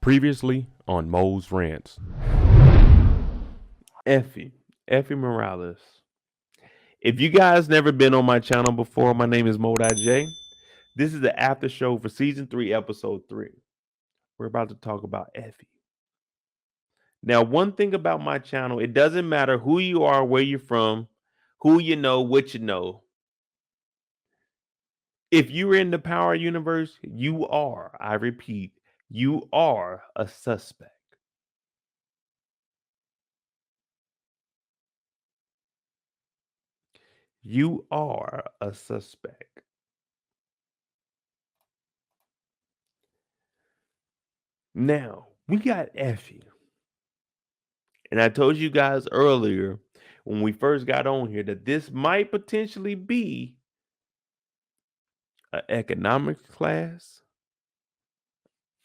Previously on Mo's Rants. Effie Morales. If you guys never been on my channel before, my name is Mo.J. This is the after show for season 3, episode 3. We're about to talk about Effie. Now, one thing about my channel, it doesn't matter who you are, where you're from, who you know, what you know. If you're in the Power universe, you are, I repeat, you are a suspect. You are a suspect. Now, we got Effie. And I told you guys earlier when we first got on here that this might potentially be an economics class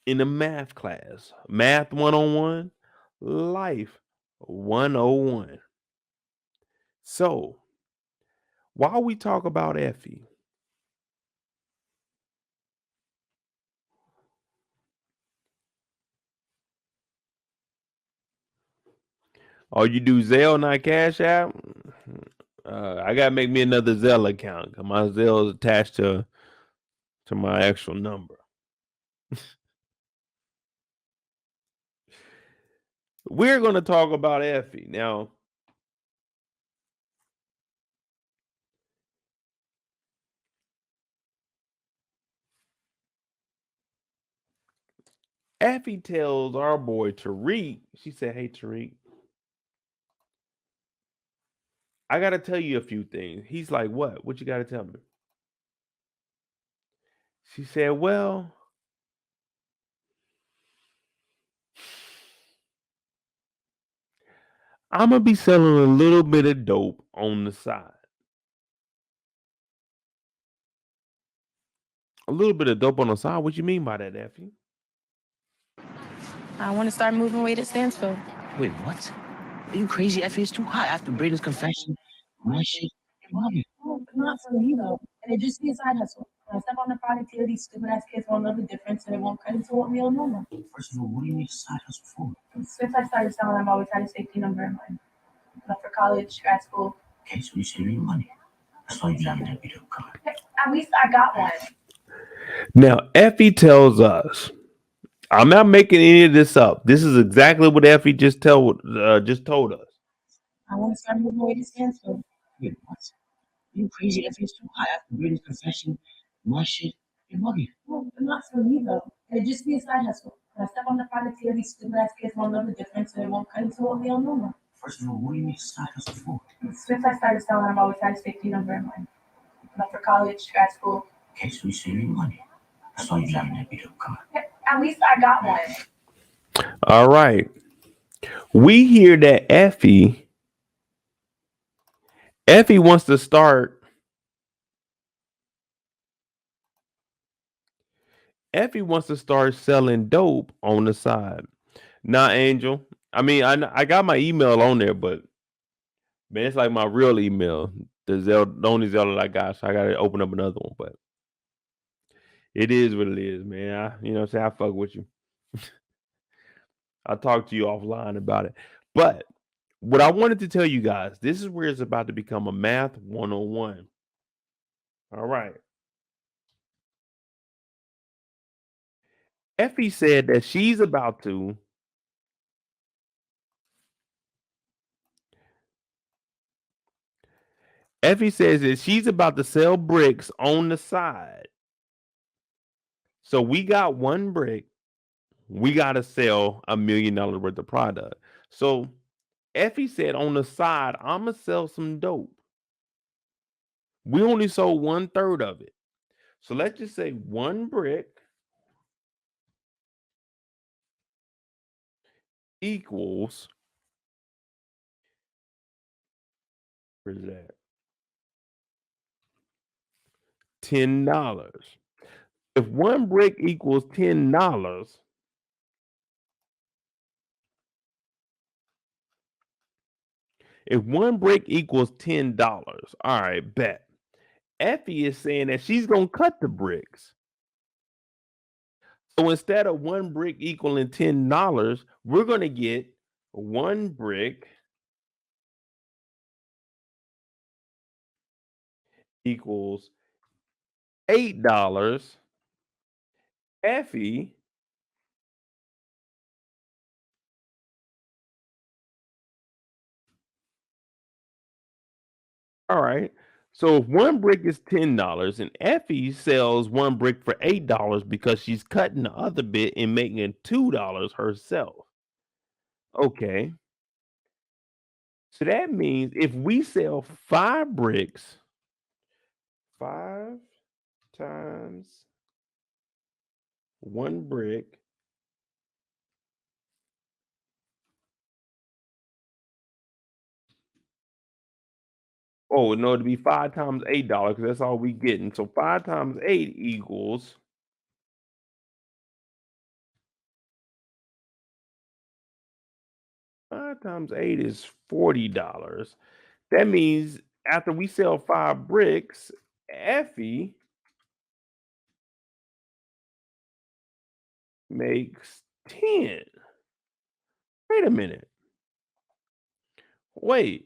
in a math class. Math 101, life 101. So, while we talk about Effie, oh, you do Zelle, not Cash App? I gotta make me another Zelle account because my Zelle is attached to my actual number. We're gonna talk about Effie now. Effie tells our boy Tariq, she said, "Hey Tariq, I gotta tell you a few things." He's like, "What? What you gotta tell me?" She said, "Well, I'm gonna be selling a little bit of dope on the side." A little bit of dope on the side? What you mean by that, Effie? I want to start moving weight at Stansfield. Wait, what? Are you crazy? Effie, it's too hot after Brayden's confession. My shit, mommy. Oh, not for me though. And it just be a side hustle. When I step on the product here, these stupid ass kids won't know the difference and it won't cut into what real Noma. First of all, what do you need a side hustle for? Since I started selling, I've always had a safety number in mind. But for college, grad school. Okay, so you saving money. That's why you're driving that beat up car. At least I got one. Now, Effie tells us, I'm not making any of this up. This is exactly what Effie just told us. I want to start moving weight at Stansfield. Wait, what? Are you crazy? Effie, it's too hot after Brayden's confession. My shit, mommy. Well, not for me though. And it just be a side hustle. When I step on the product here, these stupid ass kids won't know the difference and it won't cut into what real Noma. First of all, what do you need a side hustle for? Since I started selling, I've always had a safety number in mind. But for college, grad school. Okay, so you saving money. That's why you're driving that beat up car. At least I got one. All right. We hear that Effie wants to start. Effie wants to start selling dope on the side. Nah, Angel. I mean, I got my email on there, but man, it's like my real email. The only Zelle that I got, so I gotta open up another one. But it is what it is, man. You know what I'm saying? I fuck with you. I'll talk to you offline about it. But what I wanted to tell you guys, this is where it's about to become a math 101. All right. Effie said that she's about to Effie says that she's about to sell bricks on the side. So we got one brick. We got to sell $1 million worth of product. So Effie said on the side, I'm going to sell some dope. We only sold 1/3 of it. So let's just say one brick equals, where's that? $10. If one brick equals $10, if one brick equals $10, all right, bet. Effie is saying that she's gonna cut the bricks. So instead of one brick equaling $10, we're going to get one brick equals $8. Effie all right. So if one brick is $10 and Effie sells one brick for $8 because she's cutting the other bit and making $2 herself. Okay. So that means if we sell 5 bricks, 5 times one brick oh no, it'd be 5 times $8 because that's all we getting. So 5 times 8 equals 5 times 8 is $40. That means after we sell 5 bricks, Effie makes 10. Wait a minute. Wait.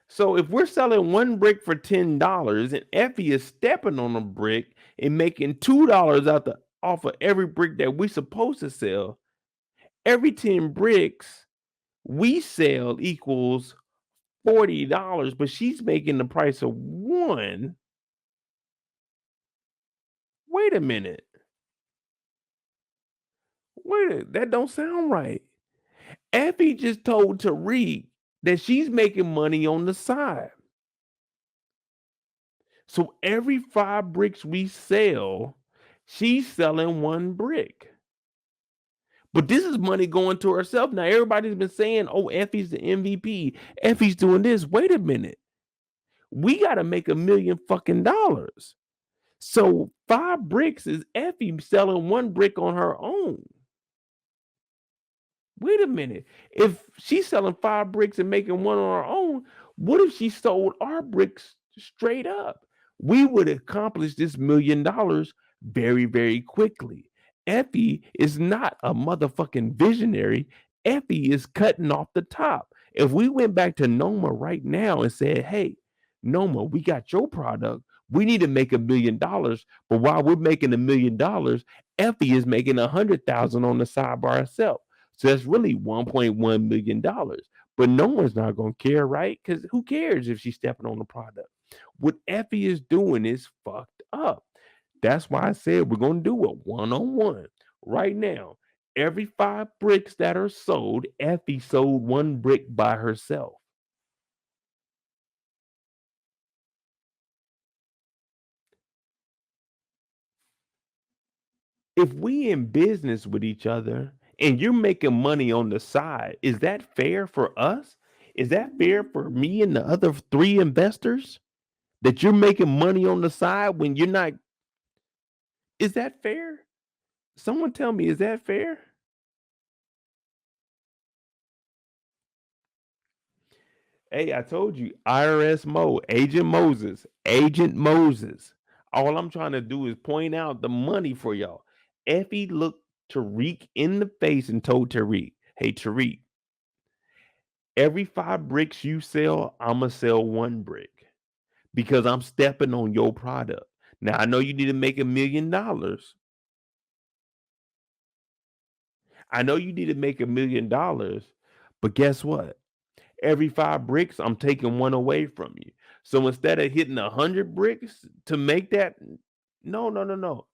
So if we're selling one brick for $10 and Effie is stepping on a brick and making $2 off of every brick that we're supposed to sell, every 10 bricks we sell equals $40, but she's making the price of one. Wait a minute. That don't sound right. Effie just told Tariq that she's making money on the side. So every 5 bricks we sell, she's selling one brick. But this is money going to herself. Now everybody's been saying, oh, Effie's the MVP. Effie's doing this. Wait a minute. We got to make $1 million fucking dollars. So 5 bricks is Effie selling one brick on her own. Wait a minute. If she's selling 5 bricks and making one on her own, what if she sold our bricks straight up? We would accomplish this $1 million very, very quickly. Effie is not a motherfucking visionary. Effie is cutting off the top. If we went back to Noma right now and said, hey, Noma, we got your product. We need to make $1 million. But while we're making $1 million, Effie is making 100,000 on the side by herself. So that's really $1.1 million. But no one's not going to care, right? Because who cares if she's stepping on the product? What Effie is doing is fucked up. That's why I said we're going to do it one-on-one right now. Every 5 bricks that are sold, Effie sold one brick by herself. If we in business with each other and you're making money on the side, is that fair for us? Is that fair for me and the other 3 investors? That you're making money on the side when you're not. Is that fair? Someone tell me, is that fair? Hey, I told you, IRS Mo, Agent Moses, Agent Moses. All I'm trying to do is point out the money for y'all. Effie looked Tariq in the face and told Tariq, hey, Tariq, every 5 bricks you sell, I'm going to sell one brick because I'm stepping on your product. Now, I know you need to make $1 million. I know you need to make $1 million, but guess what? Every 5 bricks, I'm taking one away from you. So instead of hitting 100 bricks to make that, no.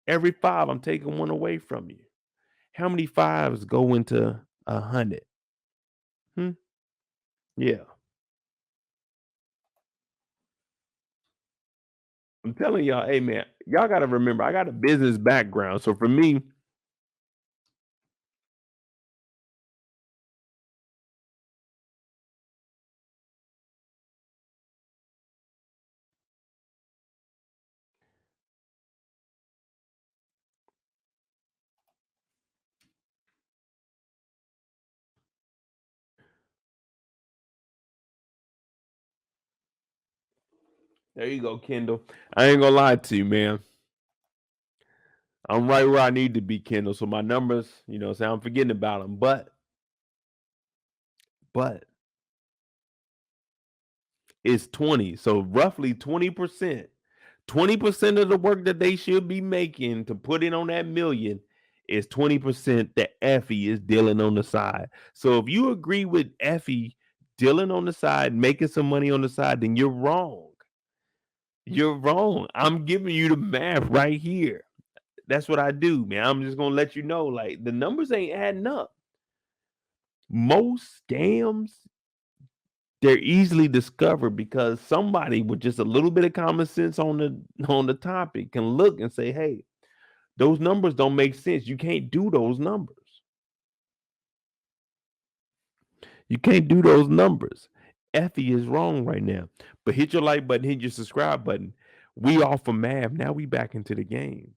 Every 5, I'm taking one away from you. How many 5s go into 100? Yeah. I'm telling y'all, hey man, y'all got to remember, I got a business background. So for me, there you go, Kendall. I ain't gonna lie to you, man. I'm right where I need to be, Kendall. So my numbers, I'm forgetting about them. But it's 20. So roughly 20%. 20% of the work that they should be making to put in on that million is 20% that Effie is dealing on the side. So if you agree with Effie dealing on the side, making some money on the side, then you're wrong. You're wrong. I'm giving you the math right here. That's what I do, man. I'm just gonna let you know, like, the numbers ain't adding up. Most scams, they're easily discovered because somebody with just a little bit of common sense on the topic can look and say, hey, those numbers don't make sense. You can't do those numbers. You can't do those numbers. Effie is wrong right now. But hit your like button, hit your subscribe button. We off for math. Now we back into the game.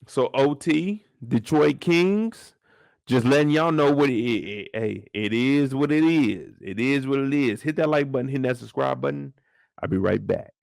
So OT, Detroit Kings, just letting y'all know what it is what it is. It is what it is. Hit that like button, hit that subscribe button. I'll be right back.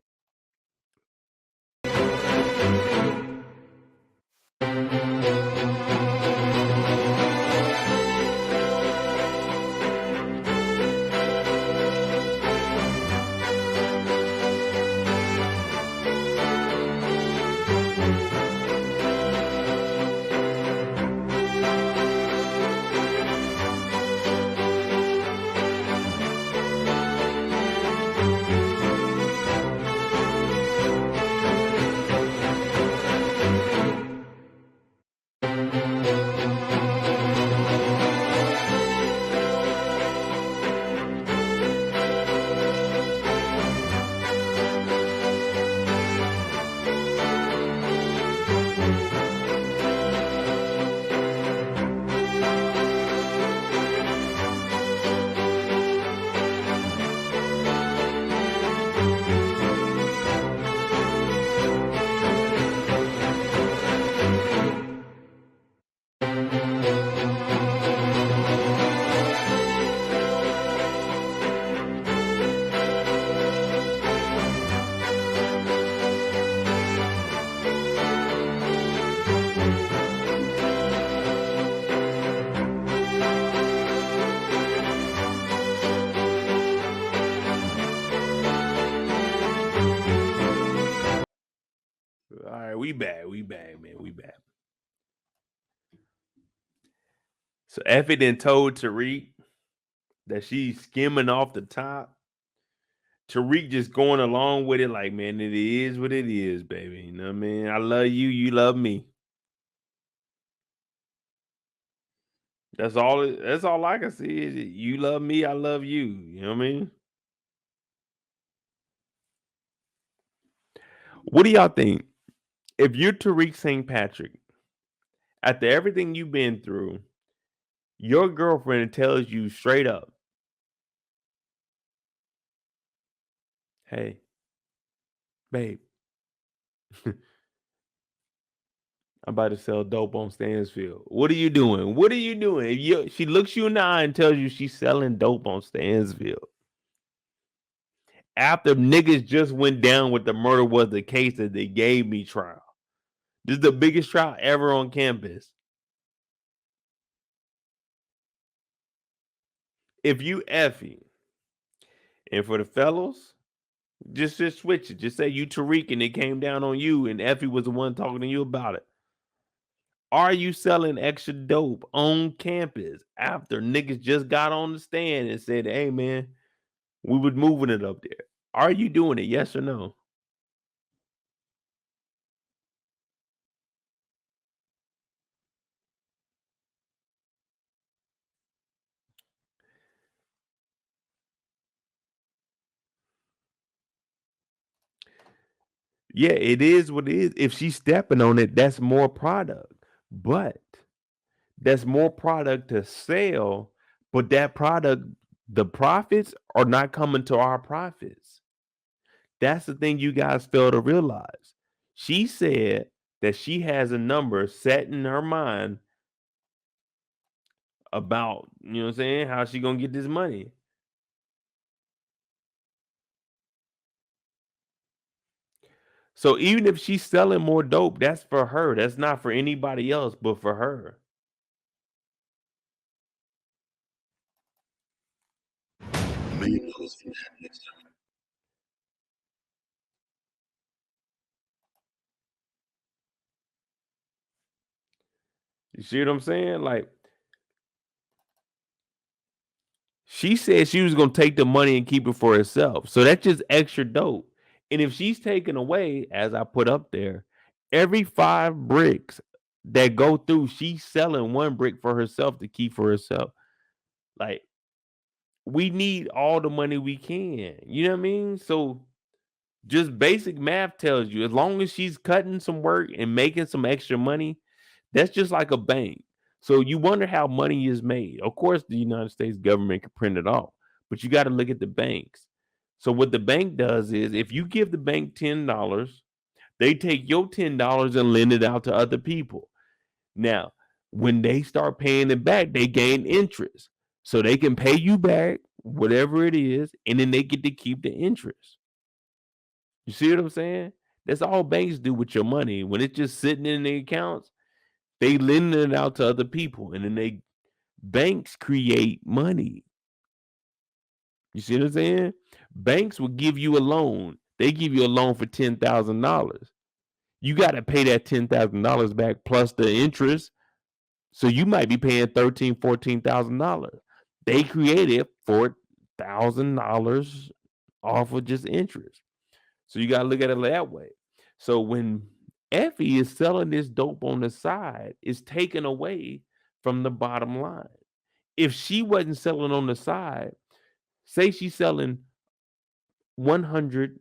All right, we back, man. We back. So Effie then told Tariq that she's skimming off the top. Tariq just going along with it, like, man, it is what it is, baby. You know what I mean? I love you, you love me. That's all I can see is you love me, I love you. You know what I mean? What do y'all think? If you're Tariq St. Patrick, after everything you've been through, your girlfriend tells you straight up, hey, babe, I'm about to sell dope on Stansfield. What are you doing? What are you doing? She looks you in the eye and tells you she's selling dope on Stansfield. After niggas just went down with the murder was the case that they gave me trial. This is the biggest trial ever on campus. If you Effie, and for the fellows, just switch it. Just say you Tariq and it came down on you and Effie was the one talking to you about it. Are you selling extra dope on campus after niggas just got on the stand and said, hey, man, we was moving it up there? Are you doing it? Yes or no? Yeah, it is what it is. If she's stepping on it, that's more product. But that's more product to sell. But that product, the profits are not coming to our profits. That's the thing you guys fail to realize. She said that she has a number set in her mind about, you know what I'm saying, how she gonna get this money. So even if she's selling more dope, that's for her. That's not for anybody else, but for her. $1 million in that next time. You see what I'm saying? Like, she said she was gonna take the money and keep it for herself. So that's just extra dope. And if she's taken away, as I put up there, every 5 bricks that go through, she's selling 1 brick for herself to keep for herself. Like, we need all the money we can. You know what I mean? So just basic math tells you as long as she's cutting some work and making some extra money, that's just like a bank. So you wonder how money is made. Of course, the United States government can print it off, but you got to look at the banks. So what the bank does is if you give the bank $10, they take your $10 and lend it out to other people. Now, when they start paying it back, they gain interest. So they can pay you back whatever it is, and then they get to keep the interest. You see what I'm saying? That's all banks do with your money. When it's just sitting in the accounts, they lend it out to other people, and then banks create money. You see what I'm saying? Banks will give you a loan. They give you a loan for $10,000. You got to pay that $10,000 back plus the interest. So you might be paying $13,000, $14,000. They created $4,000 off of just interest. So you got to look at it that way. So when Effie is selling this dope on the side, it's taken away from the bottom line. If she wasn't selling on the side, say she's selling 100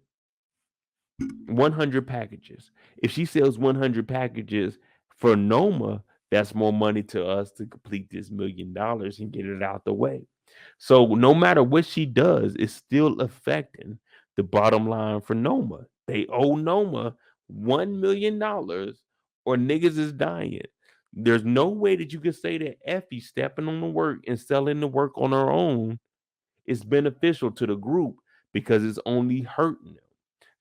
packages. If she sells 100 packages for Noma, that's more money to us to complete this $1 million and get it out the way. So no matter what she does, it's still affecting the bottom line for Noma. They owe Noma $1 million or niggas is dying. There's no way that you can say that Effie stepping on the work and selling the work on her own is beneficial to the group because it's only hurting them.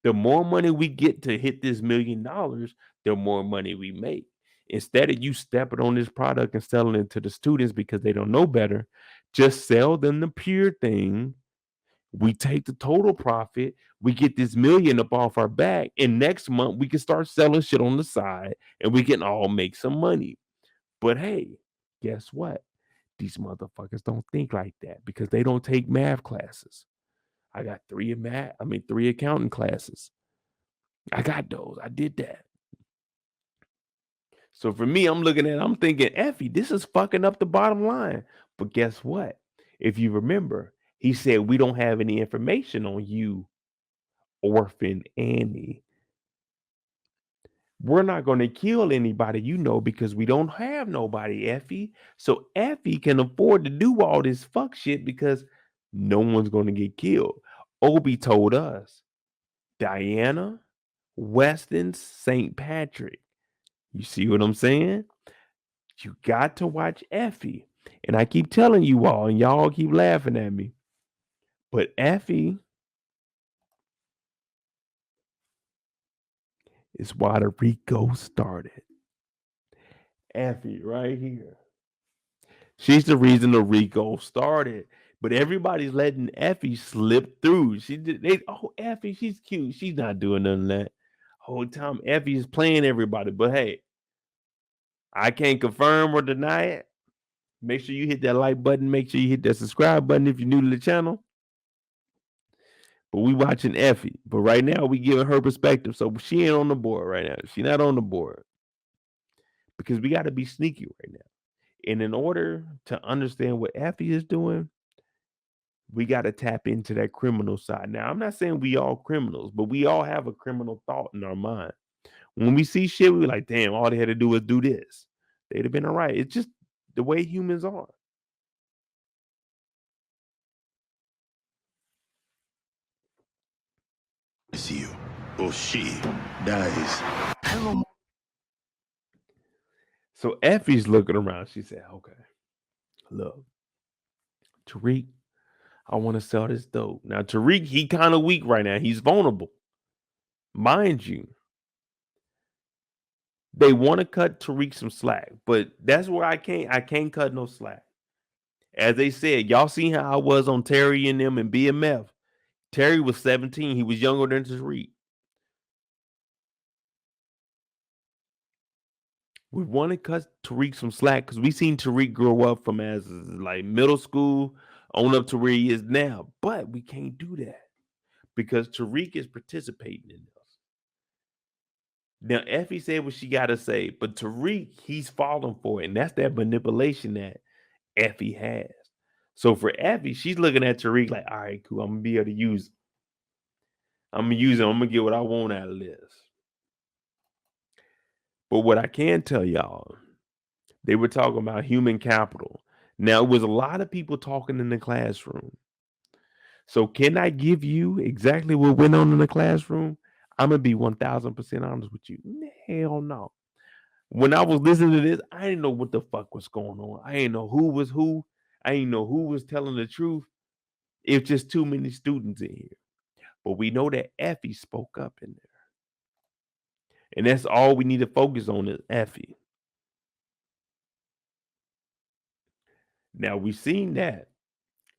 The more money we get to hit this $1 million, the more money we make. Instead of you stepping on this product and selling it to the students because they don't know better, just sell them the pure thing. We take the total profit. We get this $1 million up off our back. And next month, we can start selling shit on the side and we can all make some money. But hey, guess what? These motherfuckers don't think like that because they don't take math classes. I got 3 accounting classes. I got those. I did that. So for me, I'm thinking, Effie, this is fucking up the bottom line. But guess what? If you remember, he said we don't have any information on you, Orphan Annie. We're not going to kill anybody because we don't have nobody, Effie. So Effie can afford to do all this fuck shit because no one's going to get killed. Obi told us, Diana, Weston, St. Patrick. You see what I'm saying? You got to watch Effie. And I keep telling you all, and y'all keep laughing at me. But Effie is why the Rico started. Effie right here. She's the reason the Rico started. But everybody's letting Effie slip through. Effie, she's cute. She's not doing none of that. Whole time Effie is playing everybody. But hey, I can't confirm or deny it. Make sure you hit that like button. Make sure you hit that subscribe button if you're new to the channel. But we watching Effie. But right now we giving her perspective. So she ain't on the board right now. She not on the board. Because we got to be sneaky right now. And in order to understand what Effie is doing, we got to tap into that criminal side. Now, I'm not saying we all criminals, but we all have a criminal thought in our mind. When we see shit, we like, damn, all they had to do was do this. They'd have been all right. It's just the way humans are. See you, or she dies. Hello. So Effie's looking around. She said, okay, look, Tariq, I want to sell this dope. Now, Tariq, he kind of weak right now. He's vulnerable. Mind you, They want to cut Tariq some slack, but that's where I can't cut no slack. As they said, y'all seen how I was on Terry and them and BMF. Terry was 17. He was younger than Tariq. We want to cut Tariq some slack because we seen Tariq grow up from as like middle school on up to where he is now. But we can't do that because Tariq is participating in this. Now, Effie said what she got to say, but Tariq, he's falling for it. And that's that manipulation that Effie has. So for Effie, she's looking at Tariq like, all right, cool. I'm going to be able to use it. I'm going to use it. I'm going to get what I want out of this. But what I can tell y'all, they were talking about human capital. Now, it was a lot of people talking in the classroom. So can I give you exactly what went on in the classroom? I'm going to be 1,000% honest with you. Hell no. When I was listening to this, I didn't know what the fuck was going on. I didn't know who was who. I didn't know who was telling the truth. It's just too many students in here. But we know that Effie spoke up in there. And that's all we need to focus on is Effie. Now we've seen that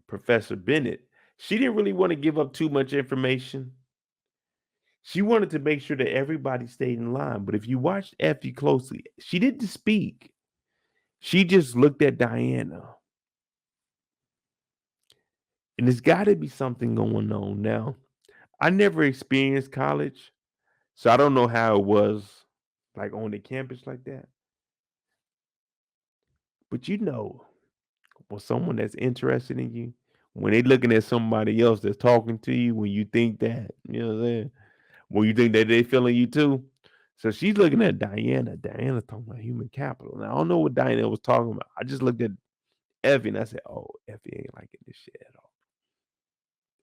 Professor Bennett, she didn't really want to give up too much information. She wanted to make sure that everybody stayed in line. But if you watched Effie closely, she didn't speak. She just looked at Diana. And there's got to be something going on now. I never experienced college, so I don't know how it was like on the campus like that. But you know, when someone that's interested in you, when they looking at somebody else that's talking to you, when you think that, you know what I'm saying? When you think that they feeling you too. So she's looking at Diana. Diana's talking about human capital. Now I don't know what Diana was talking about. I just looked at Effie and I said, oh, Effie ain't liking this shit at all.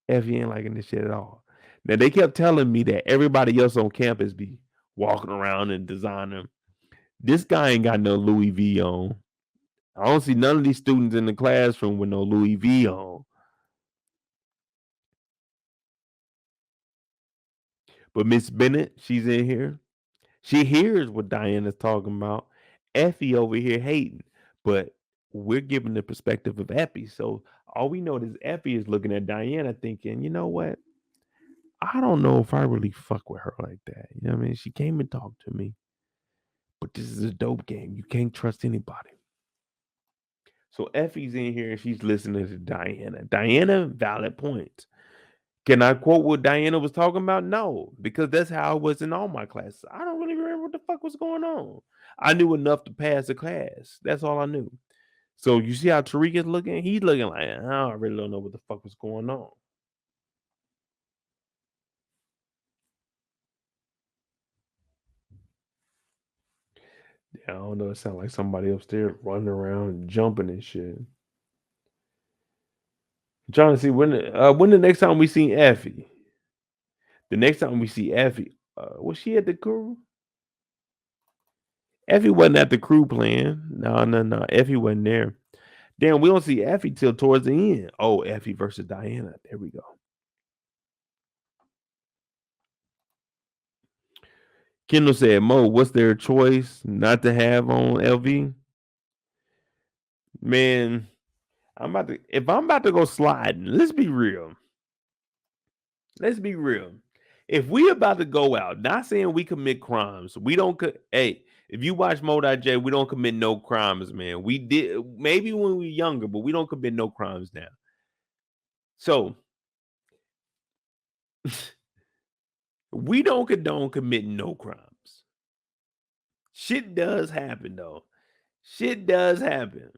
Effie ain't liking this shit at all. Now they kept telling me that everybody else on campus be walking around and designing. This guy ain't got no Louis V on. I don't see none of these students in the classroom with no Louis V on. But Miss Bennett, she's in here. She hears what Diana's talking about. Effie over here hating, but we're giving the perspective of Effie. So all we know is Effie is looking at Diana thinking, you know what? I don't know if I really fuck with her like that. You know what I mean? She came and talked to me, but this is a dope game. You can't trust anybody. So Effie's in here and she's listening to Diana. Diana, valid points. Can I quote what Diana was talking about? No, because that's how it was in all my classes. I don't really remember what the fuck was going on. I knew enough to pass the class. That's all I knew. So you see how Tariq is looking? He's looking like, I really don't know what the fuck was going on. Yeah, I don't know. It sounds like somebody upstairs running around and jumping and shit. I'm trying to see when the next time we see Effie. The next time we see Effie, was she at the crew? Effie wasn't at the crew playing. No. Effie wasn't there. Damn, we don't see Effie till towards the end. Oh, Effie versus Diana. There we go. Kendall said, Mo, what's their choice not to have on LV? Man, if I'm about to go sliding, let's be real. Let's be real. If we about to go out, not saying we commit crimes, we don't. Hey, if you watch Mo.J, we don't commit no crimes, man. We did maybe when we were younger, but we don't commit no crimes now. So we don't condone committing no crimes. Shit does happen though. Shit does happen.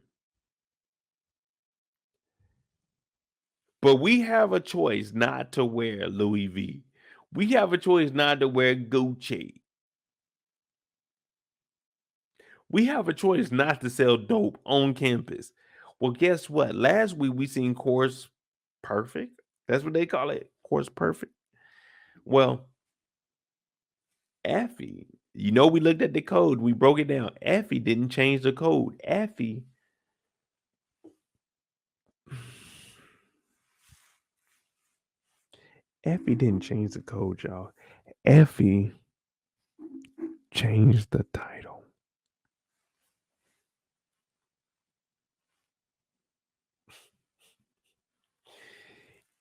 But we have a choice not to wear Louis V. We have a choice not to wear Gucci. We have a choice not to sell dope on campus. Well, guess what? Last week we seen Course Perfect. That's what they call it. Course Perfect. Well, Effie, we looked at the code. We broke it down. Effie didn't change the code. Effie didn't change the code, y'all. Effie changed the title.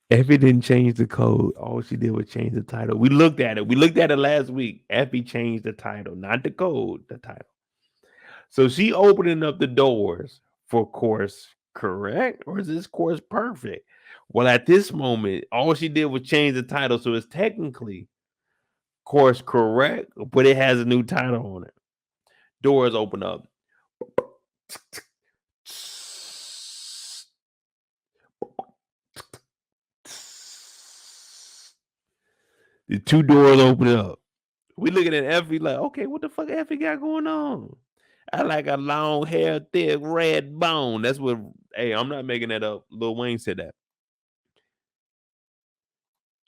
Effie didn't change the code. All she did was change the title. We looked at it. We looked at it last week. Effie changed the title, not the code, the title. So she opening up the doors for course correct, or is this course perfect? Well, at this moment, all she did was change the title. So it's technically course correct, but it has a new title on it. Doors open up. The two doors open up. We looking at Effie like, okay, what the fuck Effie got going on? I like a long hair, thick, red bone. That's what, hey, I'm not making that up. Lil Wayne said that.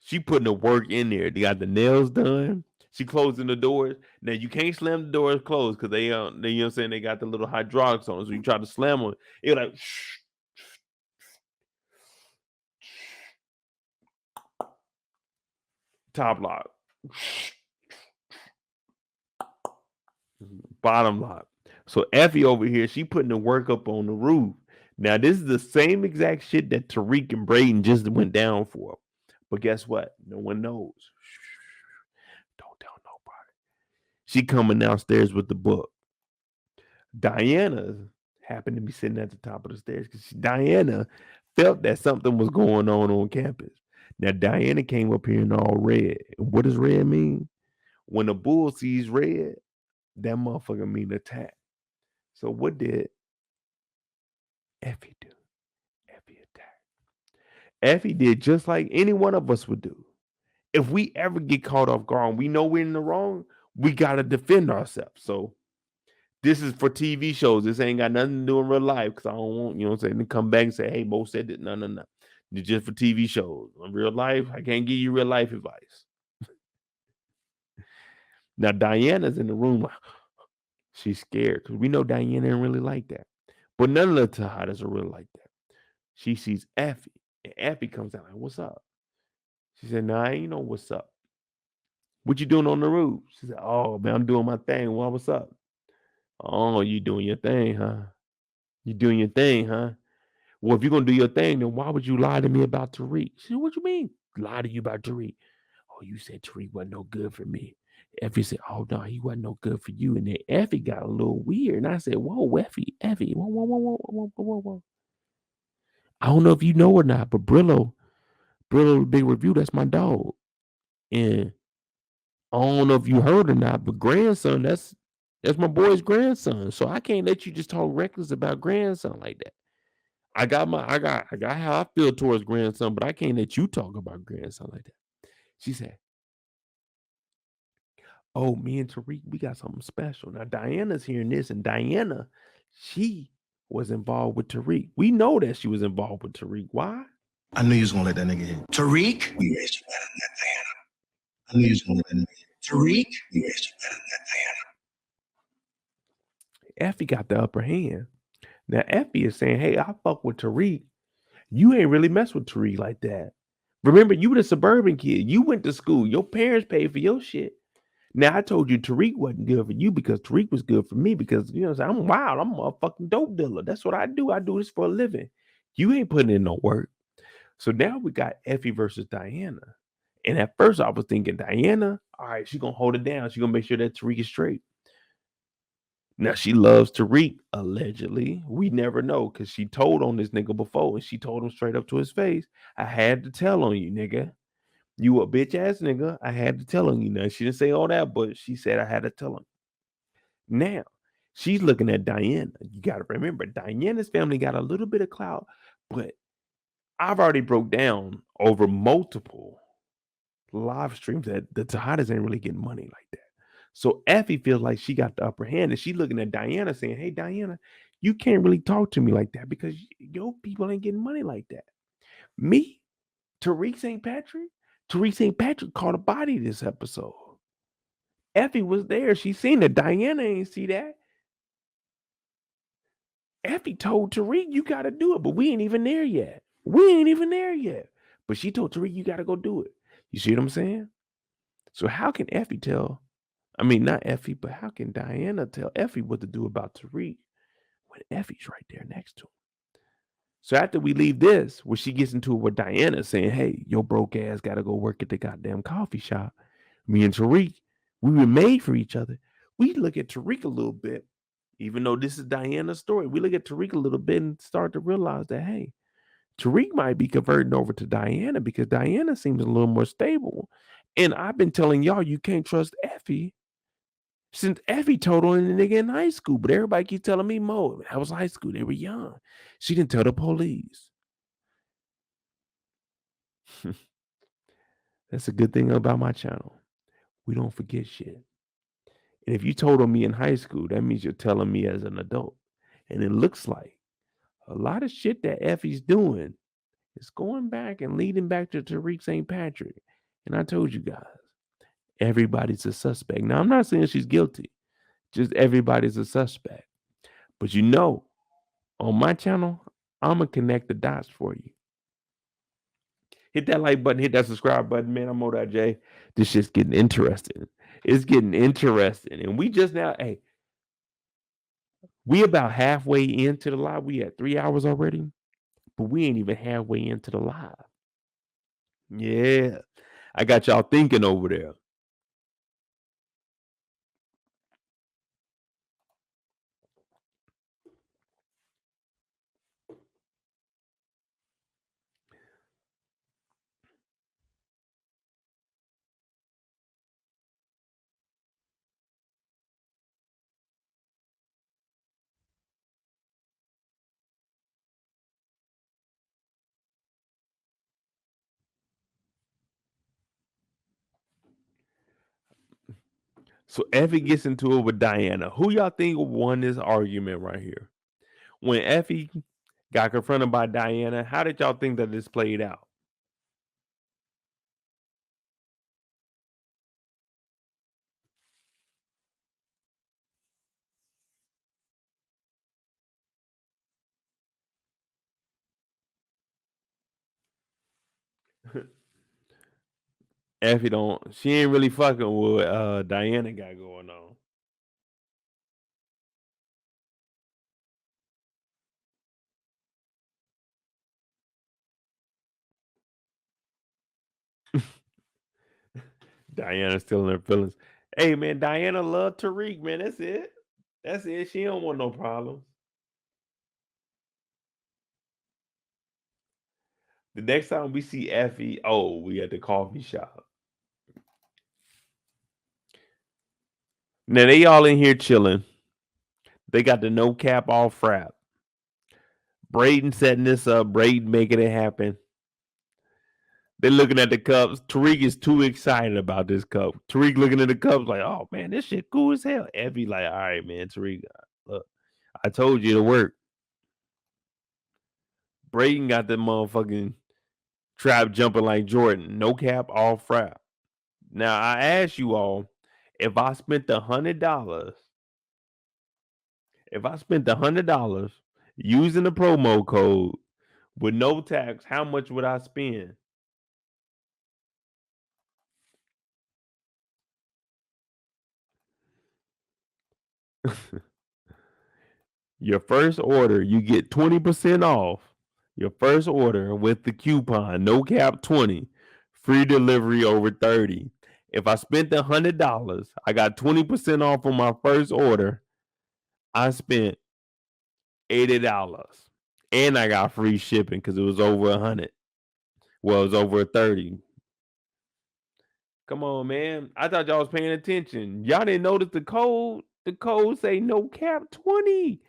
She putting the work in there. They got the nails done. She closing the doors. Now you can't slam the doors closed because they you know what I'm saying, they got the little hydraulics on. So you try to slam them, it like top lock. Bottom lock. So Effie over here, she putting the work up on the roof. Now, this is the same exact shit that Tariq and Brayden just went down for. But guess what? No one knows. Don't tell nobody. She coming downstairs with the book. Diana happened to be sitting at the top of the stairs because Diana felt that something was going on campus. Now, Diana came up here in all red. What does red mean? When a bull sees red, that motherfucker mean attack. So what did Effie do? Effie attacked. Effie did just like any one of us would do. If we ever get caught off guard and we know we're in the wrong, we got to defend ourselves. So this is for TV shows. This ain't got nothing to do in real life because I don't want, you know what I'm saying, to come back and say, hey, Bo said that. No. It's just for TV shows. In real life, I can't give you real life advice. Now, Diana's in the room. She's scared because we know Diana ain't really like that. But none of the Tejadas are really like that. She sees Effie, and Effie comes out like, what's up? She said, no, I ain't know what's up. What you doing on the roof? She said, oh, man, I'm doing my thing. Well, what's up? Oh, you doing your thing, huh? You doing your thing, huh? Well, if you're going to do your thing, then why would you lie to me about Tariq? She said, what you mean? Lie to you about Tariq? Oh, you said Tariq wasn't no good for me. Effie said, oh, no, he wasn't no good for you. And then Effie got a little weird. And I said, whoa, Effie, whoa. I don't know if you know or not, but Brillo Big Review, that's my dog. And I don't know if you heard or not, but grandson, that's my boy's grandson. So I can't let you just talk reckless about grandson like that. I got how I feel towards grandson, but I can't let you talk about grandson like that. She said, oh, me and Tariq, we got something special. Now Diana's hearing this, and Diana, she was involved with Tariq. We know that she was involved with Tariq. Why? I knew you was gonna let that nigga hit. Tariq? We raised you better than that, Diana. I knew you was gonna let that nigga hit. Tariq? We raised you better than that, Diana. Effie got the upper hand. Now Effie is saying, hey, I fuck with Tariq. You ain't really mess with Tariq like that. Remember, you were the suburban kid. You went to school. Your parents paid for your shit. Now I told you Tariq wasn't good for you because Tariq was good for me because, you know what I'm saying, I'm wild. I'm a fucking dope dealer. That's what I do. I do this for a living. You ain't putting in no work. So now we got Effie versus Diana. And at first I was thinking Diana, all right, she's going to hold it down. She's going to make sure that Tariq is straight. Now she loves Tariq, allegedly. We never know because she told on this nigga before and she told him straight up to his face, I had to tell on you, nigga. You a bitch ass nigga. I had to tell on you. Now she didn't say all that, but she said I had to tell him. Now she's looking at Diana. You got to remember, Diana's family got a little bit of clout, but I've already broke down over multiple live streams that the Tejadas ain't really getting money like that. So Effie feels like she got the upper hand, and she's looking at Diana saying, hey, Diana, you can't really talk to me like that because your people ain't getting money like that. Me, Tariq St. Patrick caught a body this episode. Effie was there. She seen it. Diana ain't see that. Effie told Tariq, you got to do it, but we ain't even there yet. But she told Tariq, you got to go do it. You see what I'm saying? So how can Effie tell I mean, not Effie, but how can Diana tell Effie what to do about Tariq when Effie's right there next to him? So after we leave this, where she gets into it with Diana saying, hey, your broke ass got to go work at the goddamn coffee shop. Me and Tariq, we were made for each other. We look at Tariq a little bit, even though this is Diana's story. We look at Tariq a little bit and start to realize that, hey, Tariq might be converting over to Diana because Diana seems a little more stable. And I've been telling y'all you can't trust Effie since Effie told on the nigga in high school. But everybody keep telling me, Mo, that was high school. They were young. She didn't tell the police. That's a good thing about my channel. We don't forget shit. And if you told on me in high school, that means you're telling me as an adult. And it looks like a lot of shit that Effie's doing is going back and leading back to Tariq St. Patrick. And I told you guys, everybody's a suspect. Now, I'm not saying she's guilty. Just everybody's a suspect. But you know, on my channel, I'm going to connect the dots for you. Hit that like button, hit that subscribe button, man. I'm Monet J. This shit's getting interesting. It's getting interesting. And we just now, hey, we about halfway into the live. We at 3 hours already, but we ain't even halfway into the live. Yeah, I got y'all thinking over there. So Effie gets into it with Diana. Who y'all think won this argument right here? When Effie got confronted by Diana, how did y'all think that this played out? Effie she ain't really fucking with what Diana got going on. Diana's still in her feelings. Hey man, Diana love Tariq, man. That's it. That's it. She don't want no problems. The next time we see Effie, we at the coffee shop. Now they all in here chilling. They got the no cap all frap. Brayden setting this up. Brayden making it happen. They're looking at the cups. Tariq is too excited about this cup. Tariq looking at the cups like, oh man, this shit cool as hell. Effie like, all right, man, Tariq, look, I told you it'll work. Brayden got the motherfucking trap jumping like Jordan. No cap, all frap. Now I ask you all, if I spent $100, using the promo code with no tax, how much would I spend? Your first order, you get 20% off. Your first order with the coupon, no cap 20, free delivery over 30. If I spent $100, I got 20% off on my first order. I spent $80. And I got free shipping because it was over 100. Well, it was over 30. Come on, man. I thought y'all was paying attention. Y'all didn't notice the code. The code say no cap 20.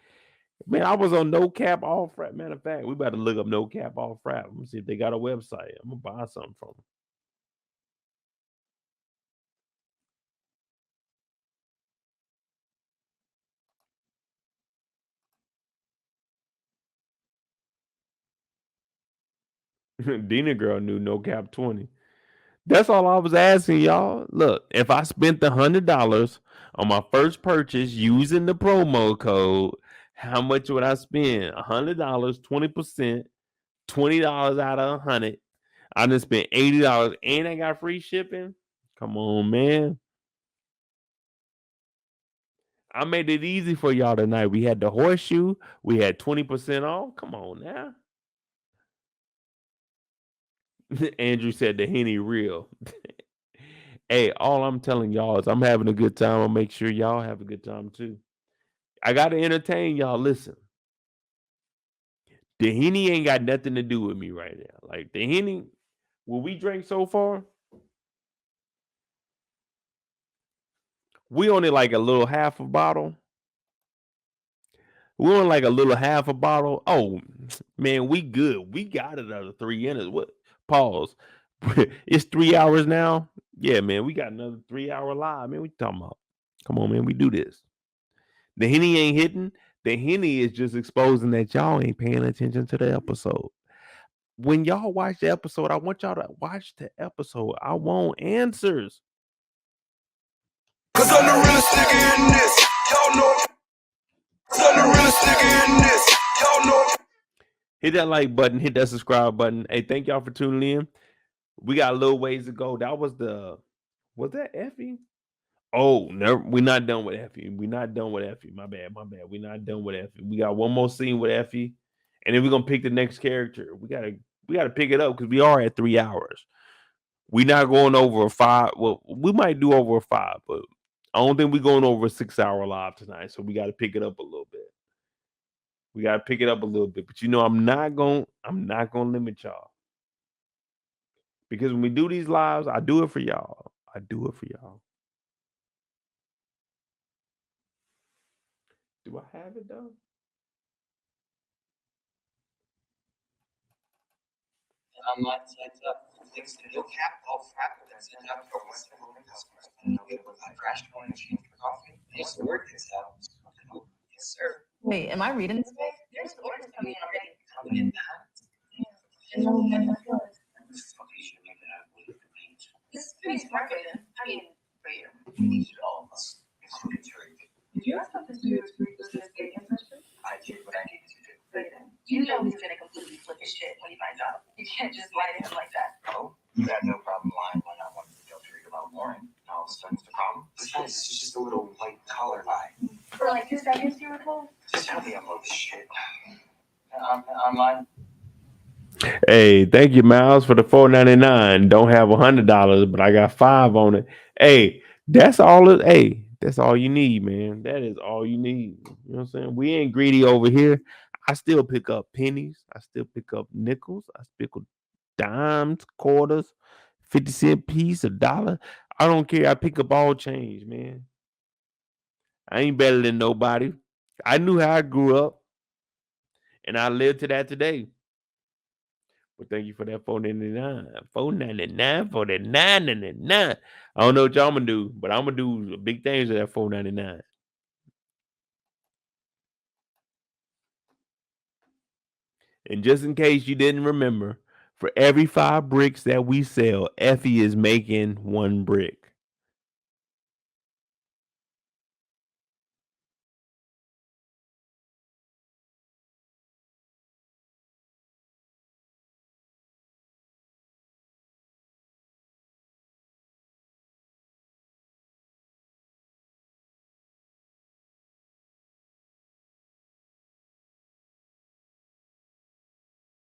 Man, I was on no cap all frap. Matter of fact, we better look up no cap all frap. Let me see if they got a website. I'm gonna buy something from them. Dina girl knew no cap 20. That's all I was asking y'all. Look, if I spent $100 on my first purchase using the promo code, how much would I spend? $100, 20%, $20 out of 100. I just spent $80 and I got free shipping. Come on, man. I made it easy for y'all tonight. We had the horseshoe. We had 20% off. Come on now. Andrew said the Henny real. Hey, all I'm telling y'all is I'm having a good time. I'll make sure y'all have a good time too. I got to entertain y'all. Listen, the Henny ain't got nothing to do with me right now. Like the Henny, what we drank so far, we only like a little half a bottle. We on like a little half a bottle. Oh man, we good. We got another 3 in us. What? Pause. It's 3 hours now. Yeah, man, we got another 3 hour live. Man, we talking about? Come on, man, we do this. The Henny ain't hitting. The Henny is just exposing that y'all ain't paying attention to the episode. When y'all watch the episode, I want y'all to watch the episode. I want answers. Cause I'm the realest nigga in this. Y'all know. Cause I'm the realest nigga in this. Y'all know. Hit that like button, hit that subscribe button. Hey, thank y'all for tuning in. We got a little ways to go. That was that Effie? Oh, never. We're not done with Effie. We're not done with Effie. My bad. We're not done with Effie. We got one more scene with Effie, and then we're gonna pick the next character. We gotta pick it up because we are at 3 hours. We're not going over a 5. Well, we might do over a 5, but I don't think we're going over a 6 hour live tonight. So we got to pick it up a little bit. But I'm not gonna limit y'all. Because when we do these lives, I do it for y'all. Do I have it though? Online sites up. Links to no cap, all frap, and send out for Weston customers. And they'll get a crash going machine for coffee. Yes, the word gets out. Yes, sir. Wait, am I reading this right? There's orders coming in already. Coming in that. And then we get the flowers. Fuck, you should make that with the page. This is pretty smart, Brayden. I mean, for you. We need it all of us, including Tariq. Did you ask about this new experience with this dating session? I did what I needed to do. Brayden, you know he's gonna completely flip his shit when he finds out. You can't just lie to him like that. Oh, you had no problem lying when I wanted to tell Tariq about Lauren. Now all of a sudden it's the problem. Besides, it's just a little white collar lie. For like 2 seconds, you recall? Just help me unload this shit. Online. Hey, thank you, Miles, for the $4.99. Don't have $100, but I got 5 on it. Hey, that's all. That's all you need, man. That is all you need. You know what I'm saying? We ain't greedy over here. I still pick up pennies. I still pick up nickels. I pick up dimes, quarters, 50-cent piece, $1. I don't care. I pick up all change, man. I ain't better than nobody. I knew how I grew up, and I live to that today. But thank you for that $4.99. $4.99 for that $9.99. I don't know what y'all gonna do, but I'm gonna do big things with that $4.99. And just in case you didn't remember, for every 5 bricks that we sell, Effie is making 1 brick.